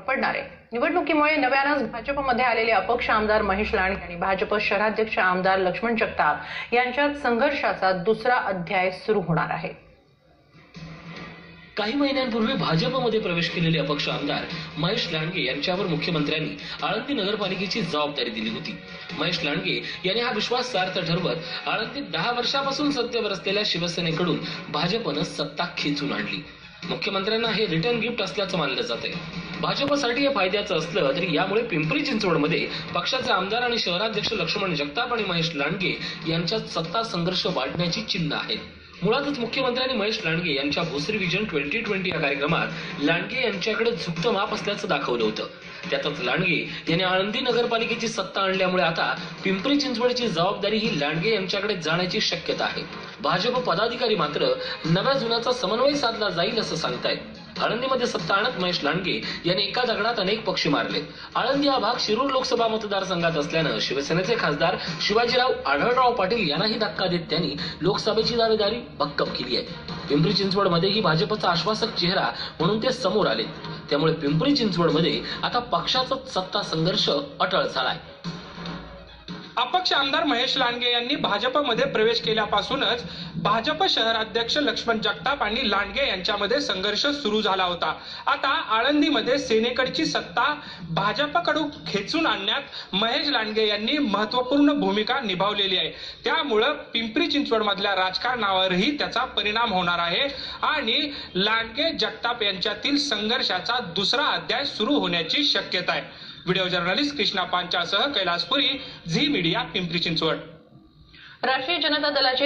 पडणार आहे। निवडणुकीमुळे नव्यानंच भाजपमध्ये आलेले अपक्ष आमदार महेश लांडगे आणि भाजप शहराध्यक्ष आमदार लक्ष्मण जगताप यांच्यात संघर्षाचा दुसरा अध्याय सुरू होणार आहे। काही महिन्यांपूर्वी भाजपमध्ये प्रवेश केलेले अपक्ष आमदार महेश लांडगे यांच्यावर मुख्यमंत्र्यांनी आळंदी नगरपालिकेची जबाबदारी दिली होती। महेश लांडगे यांनी हा विश्वास सार्थ ठरवत आळंदीत 10 वर्षापासून सत्तेवर असलेल्या शिवसेनेकडून भाजपनं सत्ता खेचून आणली। मुख्यमंत्र्यांना हे रिटर्न गिफ्ट असल्याचं मानलं जातंय। भाजपसाठी हे फायद्याचं असलं तरी यामुळे पिंपरी चिंचवडमध्ये पक्षाचे आमदार आणि शहराध्यक्ष लक्ष्मण जगताप आणि महेश लांडगे यांच्यात सत्ता संघर्ष वाढण्याची चिन्ह आहेत। मुळातच मुख्यमंत्र्यांनी महेश लांडगे यांच्या भोसरी विजन 2020 या कार्यक्रमात लांडगे यांच्याकडे झुकतं माप असल्याचं दाखवलं होतं। त्यातच लांडगे यांनी आळंदी नगरपालिकेची सत्ता आणल्यामुळे आता पिंपरी चिंचवडची जबाबदारी ही लांडगे यांच्याकडे जाण्याची शक्यता आहे। भाजप पदाधिकारी मात्र नव्या जुन्याचा समन्वय साधला जाईल असं सांगतायत। आळंदीमध्ये सत्ता आणत महेश लांडगे यांनी एका दगडात अनेक पक्षी मारले। आळंदी हा भाग शिरूर लोकसभा मतदारसंघात असल्यानं शिवसेनेचे खासदार शिवाजीराव आढळराव पाटील यांनाही धक्का देत त्यांनी लोकसभेची दावेदारी भक्कम केली आहे। पिंपरी चिंचवडमध्येही भाजपचा आश्वासक चेहरा म्हणून ते समोर आले। त्यामुळे पिंपरी चिंचवडमध्ये आता पक्षाचा सत्ता संघर्ष अटळ झालाय। अपक्ष आमदार महेश लांडगे यांनी भाजपमध्ये प्रवेश केल्यापासूनच भाजप शहराध्यक्ष लक्ष्मण जगताप आणि लांडगे यांच्यामध्ये संघर्ष सुरू झाला होता। आता आळंदीमध्ये सेनेकडची सत्ता भाजपकडून खेचून आणण्यात महेश लांडगे यांनी महत्त्वपूर्ण भूमिका निभावलेली आहे। त्यामुळे पिंपरी चिंचवड मधल्या राजकारणावरही त्याचा परिणाम होणार आहे आणि लांडगे जगताप यांच्यातील संघर्षाचा दुसरा अध्याय सुरू होण्याची शक्यता आहे। व्हिडिओ जर्नलिस्ट कृष्णा पांचाळसह कैलासपुरी, झी मीडिया, पिंपरी चिंचवड। राष्ट्रीय जनता दलाचे